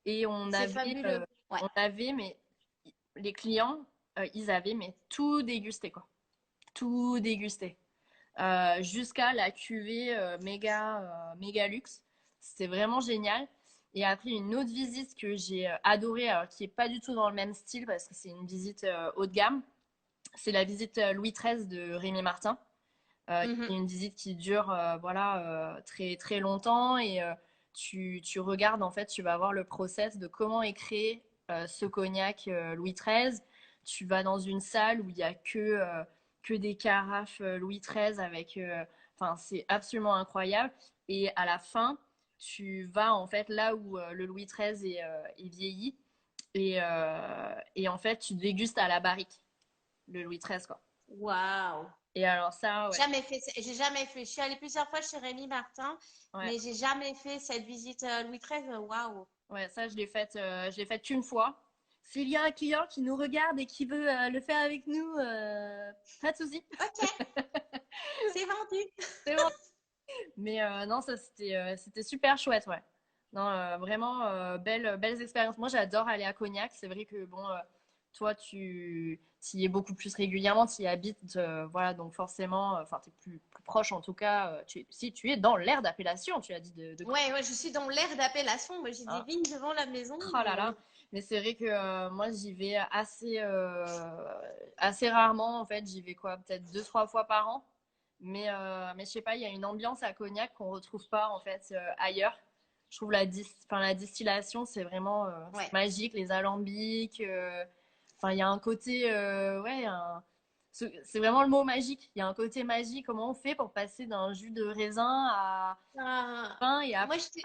Et C'est fabuleux. Ouais. on avait, mais les clients, ils avaient mais tout dégusté, quoi. Tout dégusté. Jusqu'à la cuvée méga luxe. C'était vraiment génial. Et après, une autre visite que j'ai adorée, alors qui n'est pas du tout dans le même style parce que c'est une visite haut de gamme, c'est la visite Louis XIII de Rémi Martin. Qui Mhm. est une visite qui dure voilà, très, très longtemps et tu regardes, en fait, tu vas voir le process de comment est créé ce cognac Louis XIII. Tu vas dans une salle où il n'y a que des carafes Louis XIII avec. Enfin, c'est absolument incroyable. Et à la fin, tu vas en fait là où le Louis XIII est vieilli et en fait, tu dégustes à la barrique le Louis XIII, quoi. Waouh. Et alors, ça, ouais. Jamais fait. J'ai jamais fait. Je suis allée plusieurs fois chez Rémi Martin, Ouais. mais j'ai jamais fait cette visite Louis XIII. Waouh. Ouais, ça, je l'ai faite qu'une fois. S'il y a un client qui nous regarde et qui veut le faire avec nous, pas de souci. Ok, c'est vendu. C'est bon. Mais non, ça, c'était super chouette, ouais. Non, vraiment, belles expériences. Moi, j'adore aller à Cognac. C'est vrai que, bon, toi, tu y es beaucoup plus régulièrement, tu y habites, voilà, donc forcément, enfin, tu es plus proche, en tout cas, si tu es dans l'aire d'appellation, tu as dit de Ouais, ouais, je suis dans l'aire d'appellation. Moi, j'ai des Cognac. vignes devant la maison. Oh là là. Mais c'est vrai que moi, j'y vais assez rarement. En fait, j'y vais quoi, peut-être 2, 3 fois par an. Mais je sais pas, il y a une ambiance à Cognac qu'on retrouve pas en fait ailleurs. Je trouve la distillation, c'est vraiment c'est Ouais. magique, les alambics. Enfin, il y a un côté, ouais, c'est vraiment le mot magique. Il y a un côté magique. Comment on fait pour passer d'un jus de raisin à vin et Moi, c'est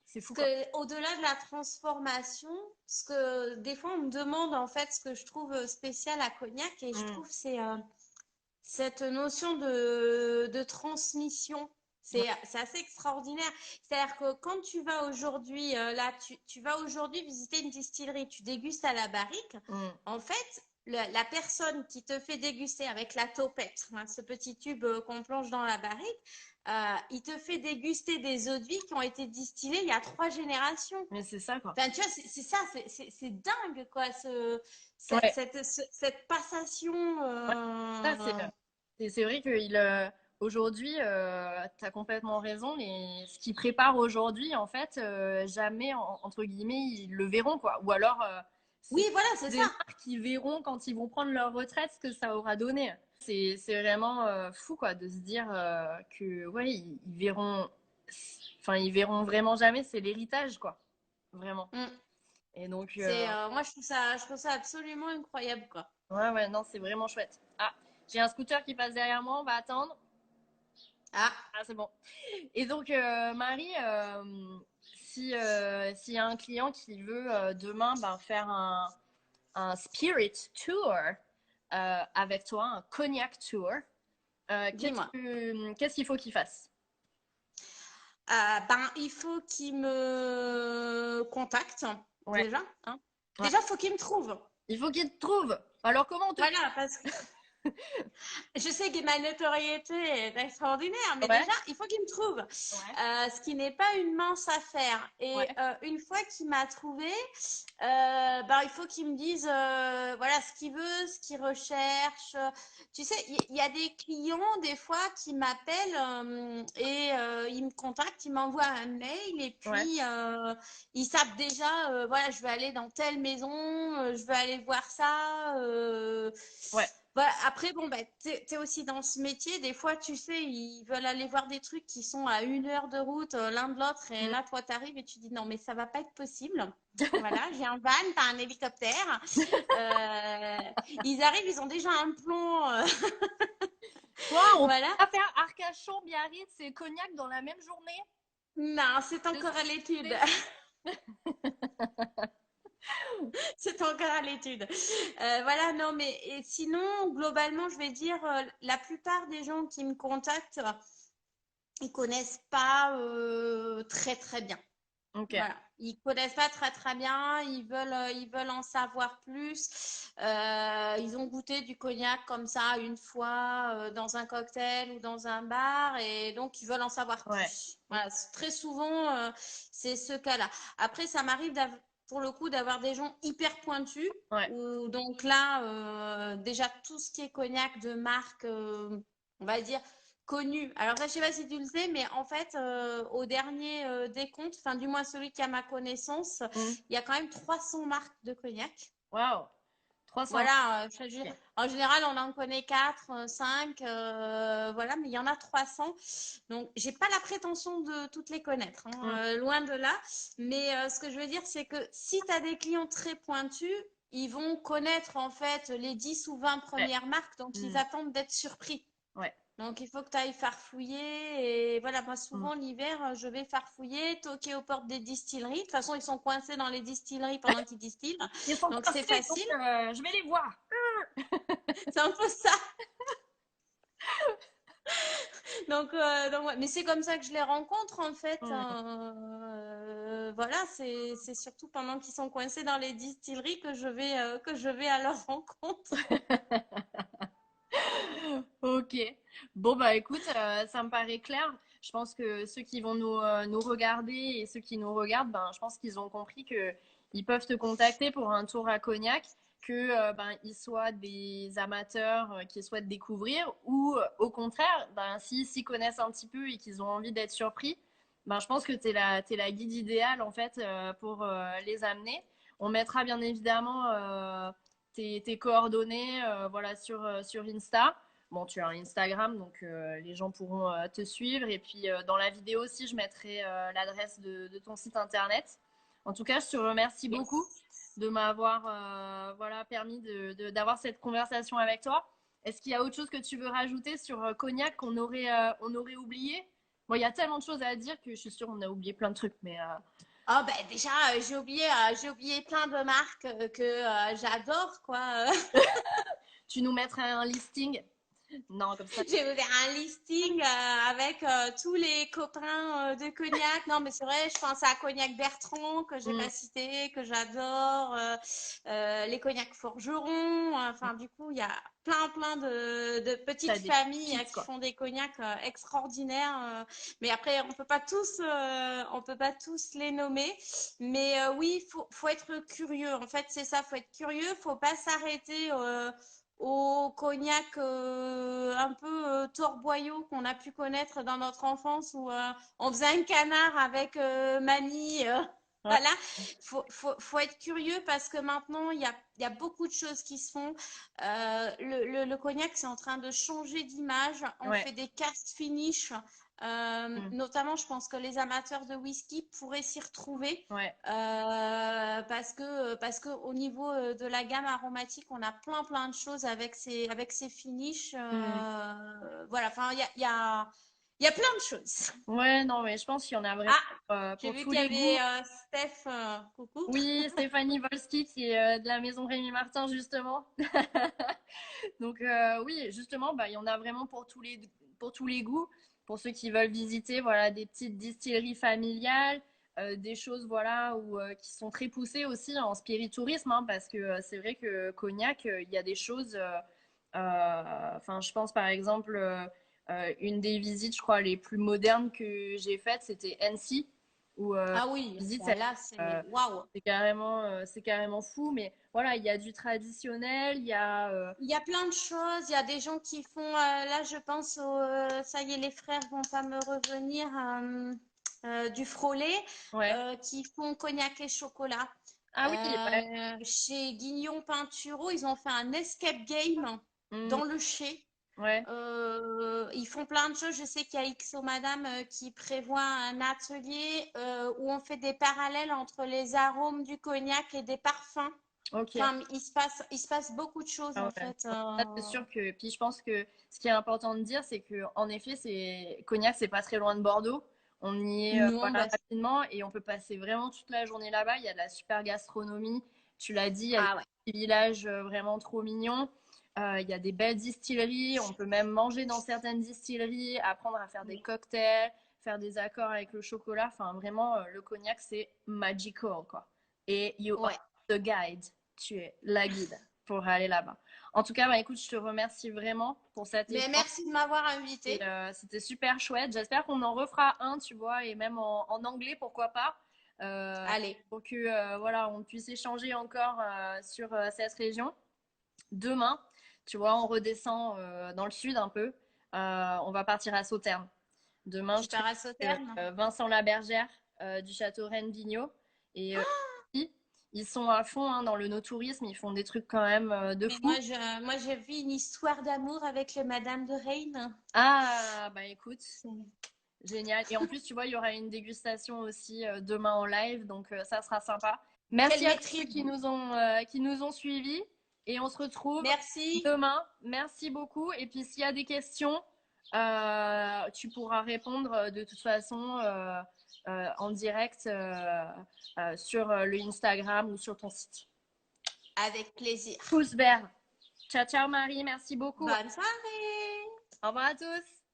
ce fou quoi. que, au-delà de la transformation, ce que des fois on me demande en fait, ce que je trouve spécial à Cognac, et je Mm. trouve c'est cette notion de transmission. C'est assez extraordinaire. C'est-à-dire que quand tu vas aujourd'hui, tu vas aujourd'hui visiter une distillerie, tu dégustes à la barrique. Mm. En fait, la personne qui te fait déguster avec la topette, hein, ce petit tube qu'on plonge dans la barrique, il te fait déguster des eaux de vie qui ont été distillées il y a 3 générations. Mais c'est ça quoi. Enfin, tu vois, c'est ça, c'est dingue, quoi, Ouais, cette passation. ouais. Ça, c'est vrai que aujourd'hui, tu as complètement raison. Ce qu'ils préparent aujourd'hui, en fait, jamais, entre guillemets, ils le verront, quoi. Ou alors, Oui, c'est voilà, c'est des ça. marques qui verront quand ils vont prendre leur retraite ce que ça aura donné. C'est vraiment fou, quoi, de se dire que, ouais, ils verront, enfin, ils verront vraiment jamais. C'est l'héritage, quoi. Vraiment. Mm. Et donc, Moi, je trouve ça absolument incroyable, quoi. ouais, ouais, non, c'est vraiment chouette. Ah, j'ai un scooter qui passe derrière moi, on va attendre. Ah, Ah, c'est bon. Et donc, Marie, s'il y a un client qui veut demain ben, faire un spirit tour avec toi, un cognac tour, dis-moi. qu'est-ce qu'il faut qu'il fasse? Ben, il faut qu'il me contacte Ouais. déjà, hein. Ouais. Déjà, il faut qu'il me trouve. Il faut qu'il te trouve. Alors, comment on te trouve? Voilà, parce que je sais que ma notoriété est extraordinaire, mais Ouais. déjà, il faut qu'il me trouve. Ouais. Ce qui n'est pas une mince affaire. Et Ouais. une fois qu'il m'a trouvé, ben, il faut qu'il me dise voilà ce qu'il veut, ce qu'il recherche. Tu sais, il y a des clients des fois qui m'appellent et ils me contactent, ils m'envoient un mail et Ouais. puis ils savent déjà voilà, je veux aller dans telle maison, je veux aller voir ça. Ouais. Voilà, après, bon, ben, t'es aussi dans ce métier. Des fois, tu sais, ils veulent aller voir des trucs qui sont à 1 heure de route l'un de l'autre. Et Mm. là, toi, t'arrives et tu dis non, mais ça va pas être possible. Voilà, j'ai un van, t'as un hélicoptère. Euh, Ils arrivent, ils ont déjà un plan. Toi, on peut Voilà. pas faire Arcachon, Biarritz et Cognac dans la même journée? Non, c'est Je encore à l'étude. sais. C'est encore à l'étude. Voilà, non, mais et sinon, globalement, je vais dire, la plupart des gens qui me contactent, ils connaissent pas très très bien. Ok. Voilà, ils connaissent pas très très bien, ils veulent en savoir plus. Ils ont goûté du cognac comme ça une fois dans un cocktail ou dans un bar et donc ils veulent en savoir Ouais. plus. Voilà, très souvent c'est ce cas-là. Après, ça m'arrive pour le coup d'avoir des gens hyper pointus. Ouais. Donc là, déjà tout ce qui est cognac de marque, on va dire connu. Alors ça, je sais pas si tu le sais, mais en fait, au dernier décompte, enfin du moins celui qui a ma connaissance, Mm. il y a quand même 300 marques de cognac. Waouh. 300. Voilà, je veux dire, Ok. en général, on en connaît 4, 5, voilà, mais il y en a 300. Donc, j'ai pas la prétention de toutes les connaître, hein, Mm. loin de là. Mais ce que je veux dire, c'est que si tu as des clients très pointus, ils vont connaître en fait les 10 ou 20 Ouais. premières marques, donc ils Mm. attendent d'être surpris. Ouais. Donc, il faut que tu ailles farfouiller. Et voilà, moi, Mm. souvent, l'hiver, je vais farfouiller, toquer aux portes des distilleries. De toute façon, ils sont coincés dans les distilleries pendant qu'ils distillent. Ils sont Donc, c'est coincés, donc facile. je vais les voir. C'est un peu ça. Donc ouais. Mais c'est comme ça que je les rencontre, en fait. Mm. Voilà, c'est surtout pendant qu'ils sont coincés dans les distilleries que je vais à leur rencontre. Ok. Bon, bah écoute, ça me paraît clair. Je pense que ceux qui vont nous regarder et ceux qui nous regardent, ben, je pense qu'ils ont compris que ils peuvent te contacter pour un tour à Cognac, que ben, ils soient des amateurs qui souhaitent découvrir ou au contraire, ben, s'ils s'y connaissent un petit peu et qu'ils ont envie d'être surpris, ben, je pense que t'es la guide idéale en fait pour les amener. On mettra bien évidemment tes coordonnées voilà, sur Insta. Bon, tu as un Instagram, donc les gens pourront te suivre. Et puis dans la vidéo aussi, je mettrai l'adresse de ton site internet. En tout cas, je te remercie beaucoup Yes. de m'avoir voilà, permis d'avoir cette conversation avec toi. Est-ce qu'il y a autre chose que tu veux rajouter sur Cognac on aurait oublié? Bon, il y a tellement de choses à dire que je suis sûre qu'on a oublié plein de trucs, mais Oh, ben déjà, j'ai oublié plein de marques que j'adore, quoi. tu nous mettras un listing. Non, comme ça. Je vais vous faire un listing avec tous les copains de Cognac. Non, mais c'est vrai, je pense à Cognac Bertrand, que j'ai Mm, pas cité, que j'adore. Les Cognac Forgerons. Enfin, du coup, il y a plein de petites t'as des familles pépites, qui quoi. font des cognacs extraordinaires. Mais après, on peut pas tous les nommer. Mais oui, faut être curieux. En fait, c'est ça, faut être curieux. Faut pas s'arrêter au cognac un peu torboyau qu'on a pu connaître dans notre enfance où on faisait un canard avec mamie. Ouais, Voilà, faut être curieux parce que maintenant, il y a beaucoup de choses qui se font. Le cognac, c'est en train de changer d'image. On ouais. fait des cast finish. Mm, Notamment, je pense que les amateurs de whisky pourraient s'y retrouver ouais. parce que au niveau de la gamme aromatique, on a plein de choses avec ces finishes. Mm. Voilà, enfin, il y a plein de choses. Ouais, non, mais je pense qu'il y en a vraiment Ah, j'ai pour vu tous qu'il y les goûts. avait Steph. Coucou. Oui, Stéphanie Volski qui est de la maison Rémi Martin, justement. Donc, oui, justement, bah, il y en a vraiment pour tous les goûts. Pour ceux qui veulent visiter, voilà, des petites distilleries familiales, des choses, voilà, qui sont très poussées aussi en spiritourisme, hein, parce que c'est vrai que Cognac, il y a des choses. Enfin, je pense par exemple, une des visites, je crois, les plus modernes que j'ai faites, c'était Annecy, où Ah oui, visite, bah là, c'est euh, waouh. c'est carrément fou. Mais voilà, il y a du traditionnel, il y a. Il y a plein de choses. Il y a des gens qui font. Là, je pense ça y est, les frères vont pas me revenir. Du Frollet, Ouais. qui font cognac et chocolat. Ah oui, ouais. Chez Guignon Pinturo, ils ont fait un escape game Mm, dans le chai. ouais. Ils font plein de choses. Je sais qu'il y a XO Madame qui prévoit un atelier où on fait des parallèles entre les arômes du cognac et des parfums. Ok. Enfin, il se passe beaucoup de choses Ah en ouais. fait. Ça, c'est sûr que. Puis je pense que ce qui est important de dire, c'est que en effet, Cognac, c'est pas très loin de Bordeaux. On y est Non, voilà, bah, rapidement et on peut passer vraiment toute la journée là-bas. Il y a de la super gastronomie. Tu l'as dit, il y a des ah ouais. petits villages vraiment trop mignons. Il y a des belles distilleries. On peut même manger dans certaines distilleries, apprendre à faire des cocktails, faire des accords avec le chocolat. Enfin, vraiment, le cognac, c'est magical, quoi. Et you are Ouais. the guide. Tu es la guide pour aller là-bas. En tout cas, bah, écoute, je te remercie vraiment pour cet Mais échange. merci de m'avoir invité. C'était super chouette. J'espère qu'on en refera un, tu vois, et même en anglais, pourquoi pas, Allez, pour que voilà, on puisse échanger encore sur cette région. Demain, tu vois, on redescend dans le sud un peu. On va partir à Sauternes. Demain, tu je serai pars à avec Sauternes? Vincent Labergère du château Rennes-Vigneault. Et ils sont à fond hein, dans le no-tourisme. Ils font des trucs quand même de Mais fou. moi, j'ai vu une histoire d'amour avec le Madame de Reine. Ah, bah écoute, C'est- génial. Et en plus, tu vois, il y aura une dégustation aussi demain en live. Donc, ça sera sympa. Quelle Merci à tous ceux maîtrise! qui nous ont suivis. Et on se retrouve Merci. demain. Merci beaucoup. Et puis, s'il y a des questions, tu pourras répondre de toute façon en direct sur le Instagram ou sur ton site. Avec plaisir. Pouce vert. Ciao, ciao Marie. Merci beaucoup. Bonne soirée! Au revoir à tous.